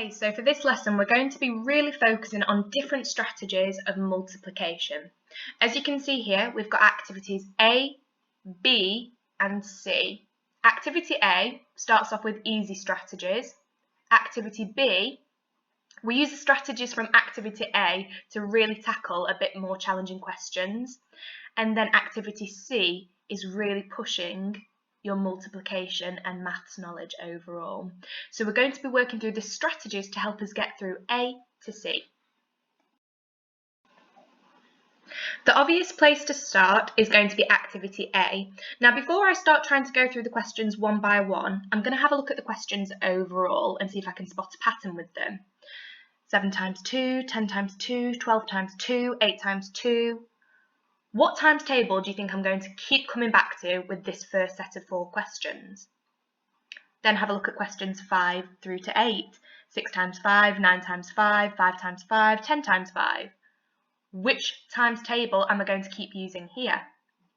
Okay, so for this lesson we're going to be really focusing on different strategies of multiplication. As you can see here, we've got activities A, B and C. Activity A starts off with easy strategies. Activity B, we use the strategies from activity A to really tackle a bit more challenging questions. And then activity C is really pushing your multiplication and maths knowledge overall. So we're going to be working through the strategies to help us get through A to C. The obvious place to start is going to be activity A. Now before I start trying to go through the questions one by one, I'm going to have a look at the questions overall and see if I can spot a pattern with them. 7 times 2, 10 times 2, 12 times 2, 8 times 2. What times table do you think I'm going to keep coming back to with this first set of 4 questions? Then have a look at questions 5 through to 8. 6 times 5, 9 times 5, 5 times 5, 10 times 5. Which times table am I going to keep using here?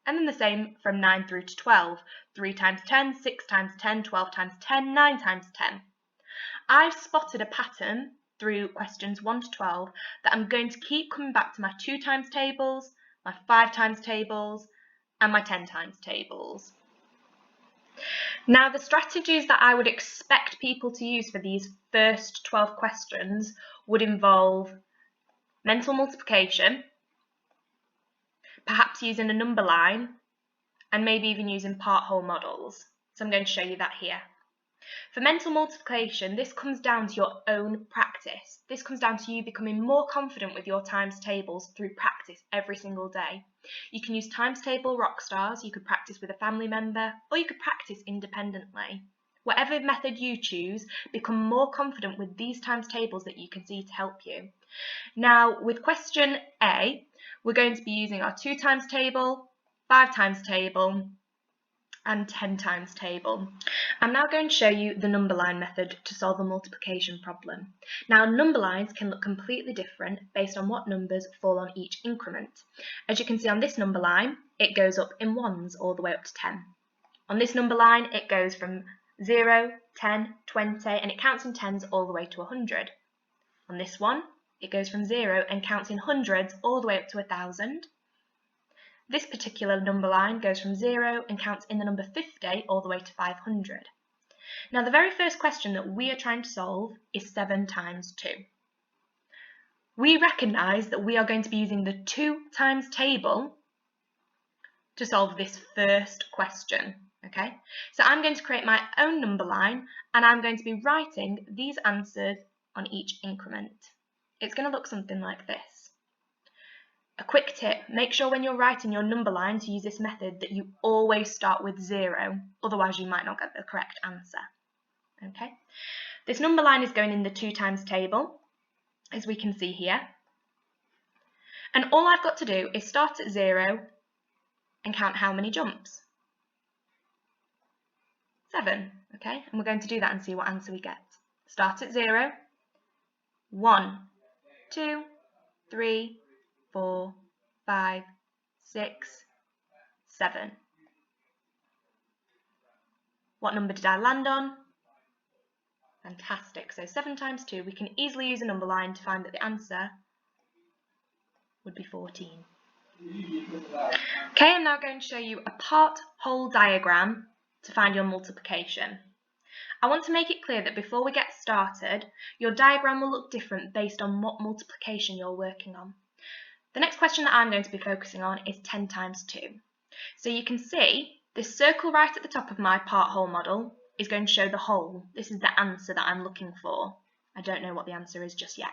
And then the same from 9 through to 12. 3 times 10, 6 times 10, 12 times 10, 9 times 10. I've spotted a pattern through questions 1 to 12 that I'm going to keep coming back to my 2 times tables, my 5 times tables and my 10 times tables. Now the strategies that I would expect people to use for these first 12 questions would involve mental multiplication, perhaps using a number line and maybe even using part whole models. So I'm going to show you that here. For mental multiplication, this comes down to your own practice. This comes down to you becoming more confident with your times tables through practice every single day. You can use times table rock stars, you could practice with a family member, or you could practice independently. Whatever method you choose, become more confident with these times tables that you can see to help you. Now, with question A, we're going to be using our 2 times table, 5 times table, and 10 times table. I'm now going to show you the number line method to solve a multiplication problem. Now number lines can look completely different based on what numbers fall on each increment. As you can see on this number line, it goes up in ones all the way up to 10. On this number line, it goes from 0, 10, 20, and it counts in tens all the way to 100. On this one, it goes from 0 and counts in hundreds all the way up to 1,000. This particular number line goes from 0 and counts in the number 50 all the way to 500. Now the very first question that we are trying to solve is 7 times 2. We recognise that we are going to be using the 2 times table to solve this first question. Okay, so I'm going to create my own number line and I'm going to be writing these answers on each increment. It's going to look something like this. A quick tip, make sure when you're writing your number line to use this method that you always start with 0, otherwise you might not get the correct answer. Okay, this number line is going in the 2 times table, as we can see here. And all I've got to do is start at 0 and count how many jumps. 7, okay, and we're going to do that and see what answer we get. Start at 0, 1, 2, 3, 4, 5, 6, 7. What number did I land on? Fantastic. So 7 times 2, we can easily use a number line to find that the answer would be 14. Okay, I'm now going to show you a part whole diagram to find your multiplication. I want to make it clear that before we get started, your diagram will look different based on what multiplication you're working on. The next question that I'm going to be focusing on is 10 times 2. So you can see this circle right at the top of my part whole model is going to show the whole. This is the answer that I'm looking for. I don't know what the answer is just yet.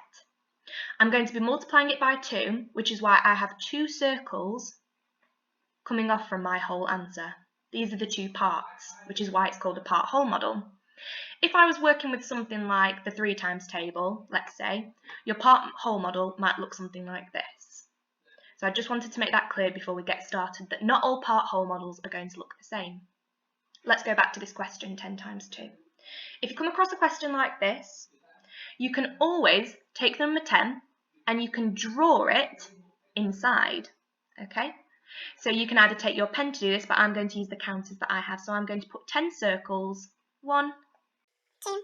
I'm going to be multiplying it by 2, which is why I have 2 circles coming off from my whole answer. These are the 2 parts, which is why it's called a part whole model. If I was working with something like the 3 times table, let's say, your part whole model might look something like this. So I just wanted to make that clear before we get started that not all part whole models are going to look the same. Let's go back to this question, 10 times 2. If you come across a question like this, you can always take the number 10 and you can draw it inside, okay? So you can either take your pen to do this, but I'm going to use the counters that I have. So I'm going to put 10 circles, 1, 2, 3,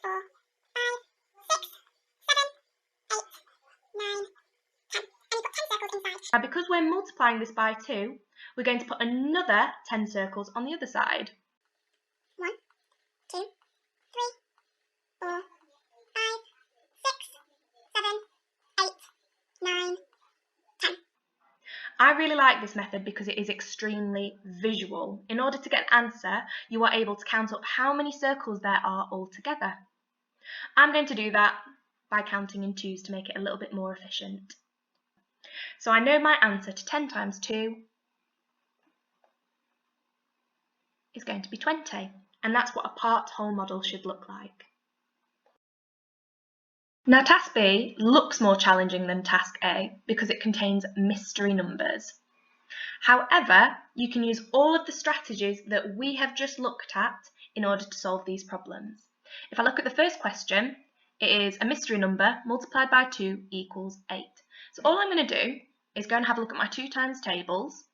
4, Now, because we're multiplying this by 2, we're going to put another 10 circles on the other side. 1, 2, 3, 4, 5, 6, 7, 8, 9, 10. I really like this method because it is extremely visual. In order to get an answer, you are able to count up how many circles there are altogether. I'm going to do that by counting in 2s to make it a little bit more efficient. So I know my answer to 10 times 2 is going to be 20, and that's what a part-whole model should look like. Now, task B looks more challenging than task A because it contains mystery numbers. However, you can use all of the strategies that we have just looked at in order to solve these problems. If I look at the first question, it is a mystery number multiplied by 2 equals 8. So all I'm going to do is go and have a look at my 2 times tables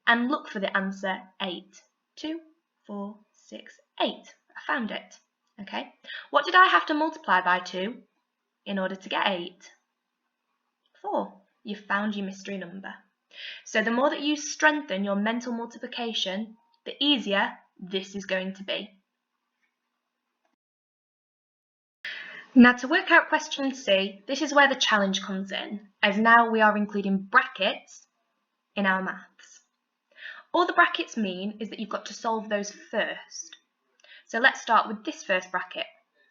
and look for the answer 8. 2, 4, 6, 8. I found it. Okay. What did I have to multiply by 2 in order to get 8? 4. You've found your mystery number. So the more that you strengthen your mental multiplication, the easier this is going to be. Now, to work out question C, this is where the challenge comes in, as now we are including brackets in our maths. All the brackets mean is that you've got to solve those first. So let's start with this first bracket,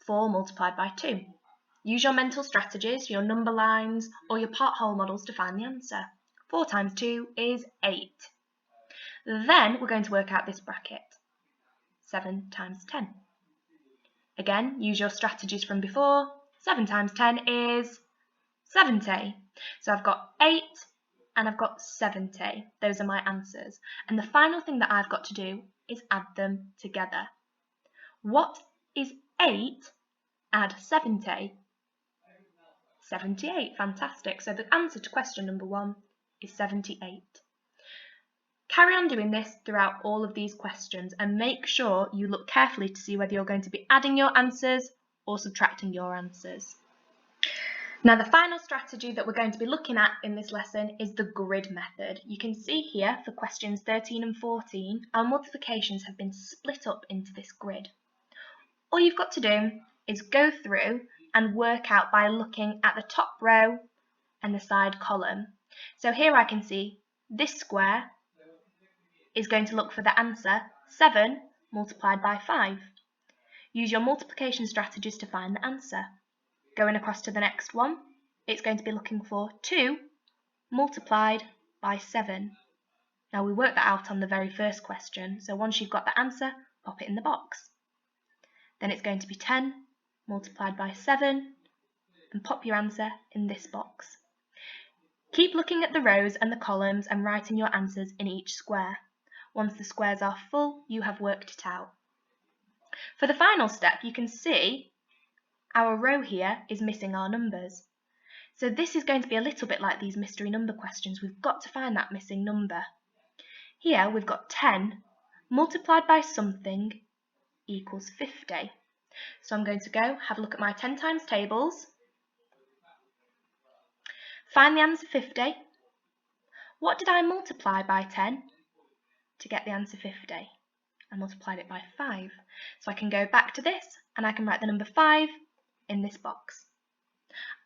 4 multiplied by 2. Use your mental strategies, your number lines, or your part-whole models to find the answer. 4 times 2 is 8. Then we're going to work out this bracket, 7 times 10. Again, use your strategies from before. 7 times 10 is 70. So I've got 8 and I've got 70. Those are my answers. And the final thing that I've got to do is add them together. What is 8 add 70? 78. Fantastic. So the answer to question number 1 is 78. Carry on doing this throughout all of these questions and make sure you look carefully to see whether you're going to be adding your answers or subtracting your answers. Now, the final strategy that we're going to be looking at in this lesson is the grid method. You can see here for questions 13 and 14, our multiplications have been split up into this grid. All you've got to do is go through and work out by looking at the top row and the side column. So here I can see this square is going to look for the answer 7 multiplied by 5. Use your multiplication strategies to find the answer. Going across to the next one, it's going to be looking for 2 multiplied by 7. Now we worked that out on the very first question, so once you've got the answer, pop it in the box. Then it's going to be 10 multiplied by 7 and pop your answer in this box. Keep looking at the rows and the columns and writing your answers in each square. Once the squares are full, you have worked it out. For the final step, you can see our row here is missing our numbers. So this is going to be a little bit like these mystery number questions. We've got to find that missing number. Here we've got 10 multiplied by something equals 50. So I'm going to go have a look at my 10 times tables, find the answer 50. What did I multiply by 10 to get the answer 50? I multiplied it by 5. So I can go back to this and I can write the number 5 in this box.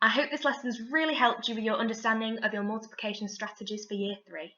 I hope this lesson's really helped you with your understanding of your multiplication strategies for year 3.